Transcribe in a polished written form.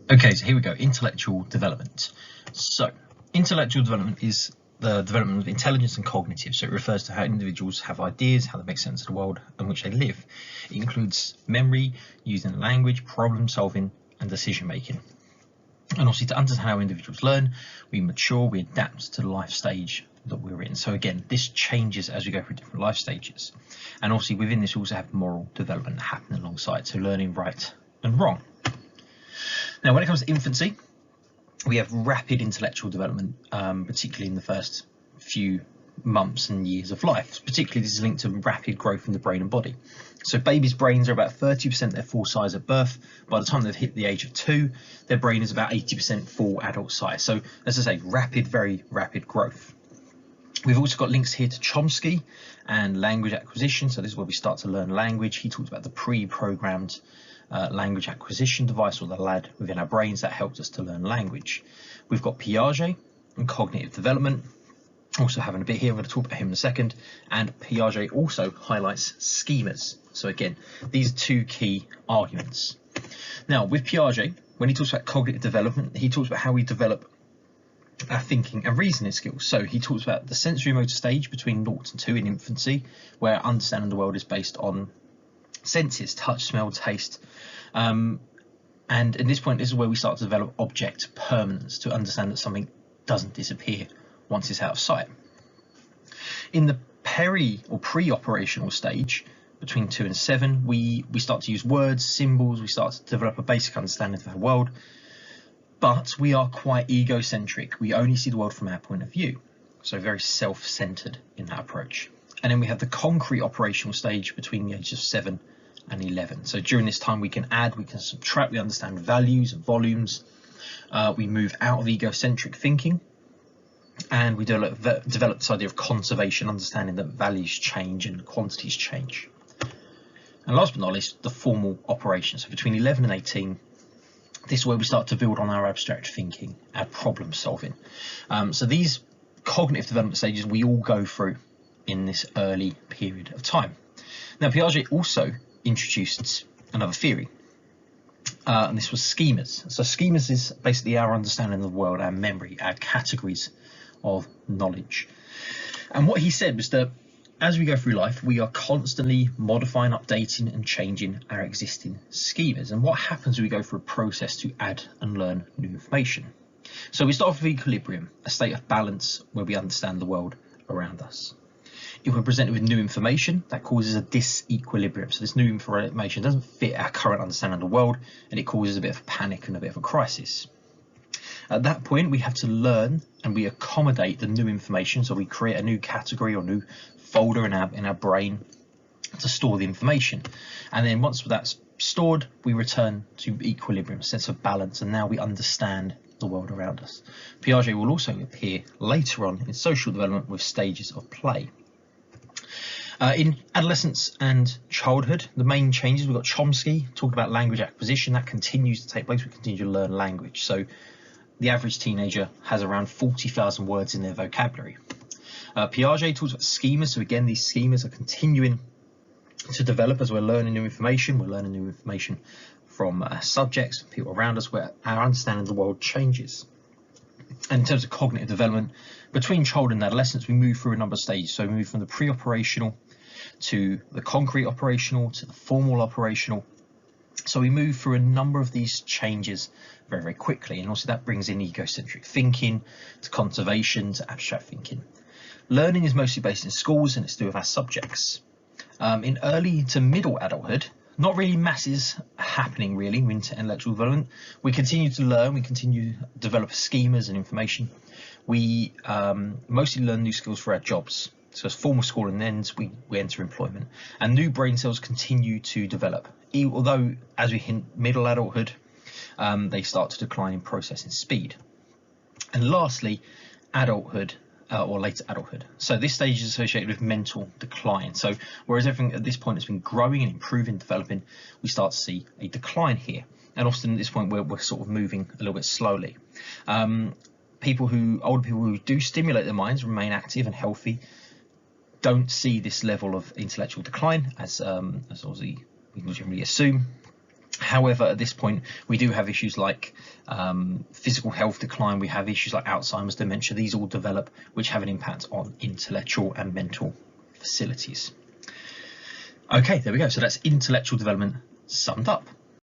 Okay, so here we go, intellectual development. So, intellectual development is the development of intelligence and cognitive, so it refers to how individuals have ideas, how they make sense of the world in which they live. It includes memory, using language, problem solving, and decision making. And obviously, to understand how individuals learn, we mature, we adapt to the life stage that we're in. So again, this changes as we go through different life stages. And obviously within this we also have moral development happening alongside, so learning right and wrong. Now, when it comes to infancy, we have rapid intellectual development, particularly in the first few months and years of life. Particularly, this is linked to rapid growth in the brain and body. So babies' brains are about 30% their full size at birth. By the time they've hit the age of 2, their brain is about 80% full adult size. So, as I say, rapid, very rapid growth. We've also got links here to Chomsky and language acquisition. So this is where we start to learn language. He talks about the pre-programmed language acquisition device, or the LAD, within our brains that helps us to learn language. We've got Piaget and cognitive development. Also having a bit here, I'm going to talk about him in a second. And Piaget also highlights schemas. So again, these are two key arguments. Now, with Piaget, when he talks about cognitive development, he talks about how we develop our thinking and reasoning skills. So he talks about the sensory motor stage between 0 and 2 in infancy, where understanding the world is based on senses: touch, smell, taste. And at this point, this is where we start to develop object permanence, to understand that something doesn't disappear once it's out of sight. In the peri or pre-operational stage, between 2 and 7, we start to use words, symbols, we start to develop a basic understanding of the world, but we are quite egocentric. We only see the world from our point of view, so very self-centered in that approach. And then we have the concrete operational stage between the ages of 7 and 11. So during this time we can add, we can subtract, we understand values and volumes, we move out of egocentric thinking, and we develop this idea of conservation, understanding that values change and quantities change. And last but not least, the formal operation. So between 11 and 18, this is where we start to build on our abstract thinking, our problem solving. So these cognitive development stages we all go through in this early period of time. Now, Piaget also introduced another theory, and this was schemas. So schemas is basically our understanding of the world, our memory, our categories of knowledge. And what he said was that as we go through life, we are constantly modifying, updating and changing our existing schemas. And what happens when we go through a process to add and learn new information? So we start off with equilibrium, a state of balance where we understand the world around us. If we're presented with new information, that causes a disequilibrium. So this new information doesn't fit our current understanding of the world, and it causes a bit of a panic and a bit of a crisis. At that point, we have to learn and we accommodate the new information. So we create a new category or new folder in our brain to store the information. And then once that's stored, we return to equilibrium, a sense of balance, and now we understand the world around us. Piaget will also appear later on in social development with stages of play. In adolescence and childhood, the main changes, we've got Chomsky talking about language acquisition. That continues to take place. We continue to learn language. So the average teenager has around 40,000 words in their vocabulary. Piaget talks about schemas. So again, these schemas are continuing to develop as we're learning new information. We're learning new information from subjects, people around us, where our understanding of the world changes. And in terms of cognitive development, between childhood and adolescence, we move through a number of stages. So we move from the pre-operational to the concrete operational to the formal operational. So we move through a number of these changes very, very quickly. And also that brings in egocentric thinking, to conservation, to abstract thinking. Learning is mostly based in schools, and it's to do with our subjects. In early to middle adulthood, not really masses happening really in intellectual development. We continue to learn, we continue to develop schemas and information. We mostly learn new skills for our jobs. So as formal schooling ends, we enter employment, and new brain cells continue to develop. Although as we hit middle adulthood, they start to decline in processing speed. And lastly, adulthood, or later adulthood. So this stage is associated with mental decline. So whereas everything at this point has been growing and improving, developing, we start to see a decline here. And often at this point we're sort of moving a little bit slowly. Older people who do stimulate their minds, remain active and healthy, don't see this level of intellectual decline as obviously we can generally assume. However, at this point, we do have issues like physical health decline. We have issues like Alzheimer's, dementia. These all develop, which have an impact on intellectual and mental facilities. Okay, there we go. So that's intellectual development summed up.